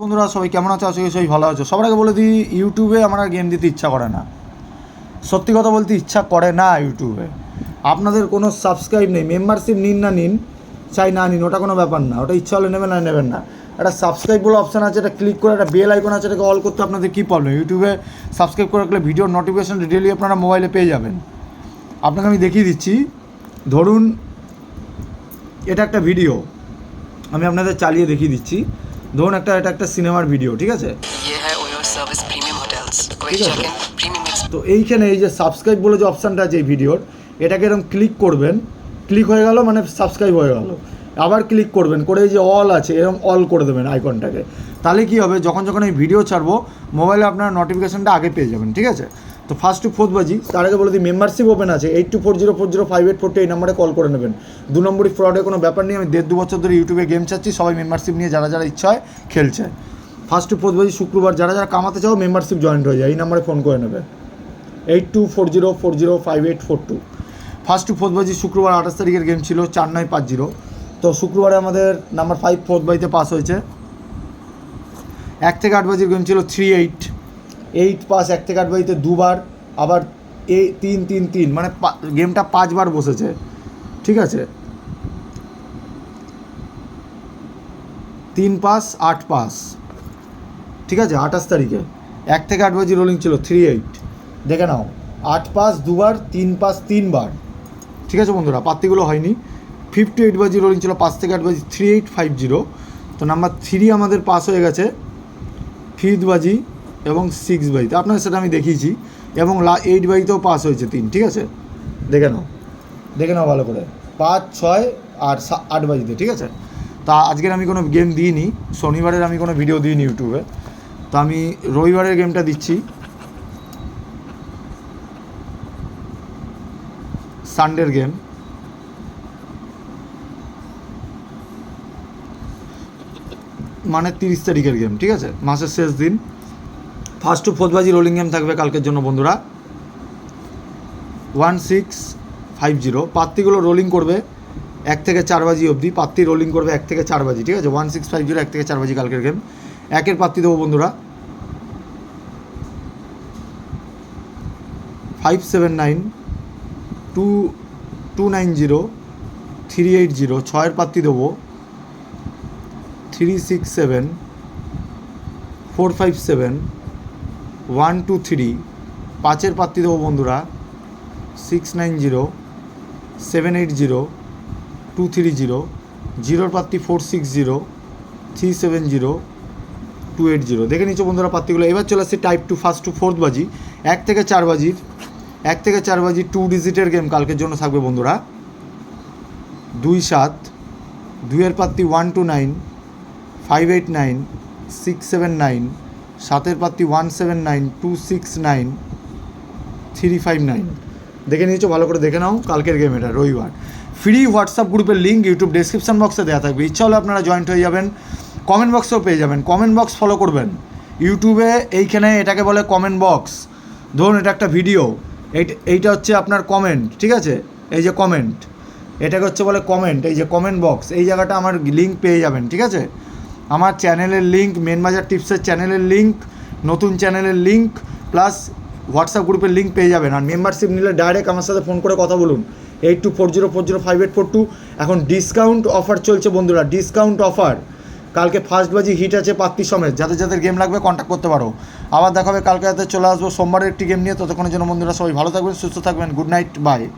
বন্ধুরা সবাই কেমন আছো? আজকে সবাই ভালো আছো। সবার আগে বলে দিই, ইউটিউবে আমার আর গেম দিতে ইচ্ছা করে না। সত্যি কথা বলতে ইচ্ছা করে না ইউটিউবে। আপনাদের কোনো সাবস্ক্রাইব নেই, মেম্বারশিপ নিন না নিন, চাই না নিন, ওটা কোনো ব্যাপার না। ওটা ইচ্ছা হলে নেবেন না নেবেন না। একটা সাবস্ক্রাইব বলে অপশান আছে, এটা ক্লিক করে একটা বেল আইকন আছে, এটাকে অল করতে আপনাদের কী প্রবলেম? ইউটিউবে সাবস্ক্রাইব করে রাখলে ভিডিওর নোটিফিকেশন ডেলি আপনারা মোবাইলে পেয়ে যাবেন। আপনাকে আমি দেখিয়ে দিচ্ছি। ধরুন এটা একটা ভিডিও, আমি আপনাদের চালিয়ে দেখিয়ে দিচ্ছি। ধরুন এটা একটা সিনেমার ভিডিও, ঠিক আছে? ঠিক আছে, তো এইখানে এই যে সাবস্ক্রাইব বলে যে অপশানটা আছে এই ভিডিওর, এটাকে এরকম ক্লিক করবেন। ক্লিক হয়ে গেল মানে সাবস্ক্রাইব হয়ে গেল। আবার ক্লিক করবেন, করে এই যে অল আছে এরকম অল করে দেবেন আইকনটাকে। তাহলে কী হবে, যখন এই ভিডিও ছাড়বো মোবাইলে আপনার নোটিফিকেশানটা আগে পেয়ে যাবেন। ঠিক আছে, তো ফার্স্ট টু ফোর্থ বাজি। তার আগে বলে দিই, মেম্বারশিপ ওপেন আছে 8240405842 এই নাম্বারে কল করে নেবেন। 2 নম্বরই ফ্রডের কোনো ব্যাপার নেই। আমি 1.5-2 বছর ধরে ইউটিউবে গেম চাচ্ছি, সবাই মেম্বারশিপ নিয়ে যারা ইচ্ছা হয় খেলছে। ফার্স্ট টু ফোর্থ বাজি শুক্রবার, যারা কামাতে চাও মেম্বারশিপ জয়েন্ট হয়ে যায়, এই নাম্বারে ফোন করে নেবে 8240405842। ফার্স্ট টু ফোর্থ বাজি শুক্রবার 28 তারিখের গেম ছিল 4950। তো শুক্রবারে আমাদের নাম্বার 5 ফোর্থ বাজিতে পাস হয়েছে। 1 থেকে 8 বাজির গেম ছিল 38 পাস, 1 থেকে 8 বাজিতে দুবার, আবার 3 মানে গেমটা 5 বার বসেছে। ঠিক আছে, 3 পাস 8 পাস। ঠিক আছে, 28 তারিখে 1 থেকে 8 বাজি রোলিং ছিল 38। দেখে নাও, 8 পাস দুবার, 3 পাস 3 বার। ঠিক আছে বন্ধুরা, পাত্তিগুলো হয়নি। 58 বাজি রোলিং ছিল 5 থেকে 8 বাজি 3850। তো নাম্বার 3 আমাদের পাস হয়ে গেছে 5th বাজি এবং 6 বাজিতে, আপনার সেটা আমি দেখিয়েছি। এবং 8 বাজিতেও পাস হয়েছে 3। ঠিক আছে, দেখে নাও ভালো করে, 5, 6 আর 8 বাজিতে। ঠিক আছে, তা আজকের আমি কোনো গেম দিইনি, শনিবারের আমি কোনো ভিডিও দিইনি ইউটিউবে। তো আমি রবিবারের গেমটা দিচ্ছি, সানডের গেম। মানে 30 তারিখের গেম। ঠিক আছে, মাসের শেষ দিন। ফার্স্ট টু ফোর্থ বাজি রোলিং গেম থাকবে কালকের জন্য বন্ধুরা, 1650। পাত্তিগুলো রোলিং করবে 1 থেকে 4 বাজি অবধি। পাত্তি রোলিং করবে 1 থেকে 4 বাজি। ঠিক আছে, 1650 1 থেকে 4 বাজি কালকের গেম। 1-এর পাত্তি দেবো বন্ধুরা 579 290 380। 6-এর পাত্তি দেবো 367 457 123। 5-এর পাত্তি দেবো বন্ধুরা 690 780 230। 0-এর পাত্তি 460 370 280। দেখে নিচ্ছ বন্ধুরা পাত্তিগুলো। এবার চলে আসছে টাইপ 2 ফার্স্ট টু ফোর্থ বাজি, 1 থেকে 4 বাজির 2 ডিজিটের গেম কালকের জন্য থাকবে বন্ধুরা। 27, 2-এর পাত্তি 129 589 679। 7-এর পাত্তি 179 269 359। দেখে নিয়েছো, ভালো করে দেখে নাও কালকের গেম। এটা রবিবার। ফ্রি হোয়াটসঅ্যাপ গ্রুপের লিঙ্ক ইউটিউব ডেসক্রিপশন বক্সে দেওয়া থাকবে, ইচ্ছা হলে আপনারা জয়েন্ট হয়ে যাবেন। কমেন্ট বক্সেও পেয়ে যাবেন, কমেন্ট বক্স ফলো করবেন ইউটিউবে। এইখানে এটাকে বলে কমেন্ট বক্স। ধরুন এটা একটা ভিডিও, এইটা হচ্ছে আপনার কমেন্ট। ঠিক আছে, এই যে কমেন্ট, এটাকে হচ্ছে বলে কমেন্ট। এই যে কমেন্ট বক্স, এই জায়গাটা আমার লিঙ্ক পেয়ে যাবেন। ঠিক আছে, আমার চ্যানেলের লিঙ্ক, মেন বাজার টিপসের চ্যানেলের লিঙ্ক, নতুন চ্যানেলের লিঙ্ক, প্লাস হোয়াটসঅ্যাপ গ্রুপের লিঙ্ক পেয়ে যাবেন। আর মেম্বারশিপ নিলে ডাইরেক্ট আমার সাথে ফোন করে কথা বলুন 8240405842। এখন ডিসকাউন্ট অফার চলছে বন্ধুরা, ডিসকাউন্ট অফার। কালকে ফার্স্ট বাজি হিট আছে পাত্তি সমেত, যাদের গেম লাগবে কন্ট্যাক্ট করতে পারো। আবার দেখা হবে কালকে রাতে, চলে আসবো সোমবারের একটি গেম নিয়ে। ততক্ষণের জন্য বন্ধুরা সবাই ভালো থাকবেন, সুস্থ থাকবেন। Good night, by.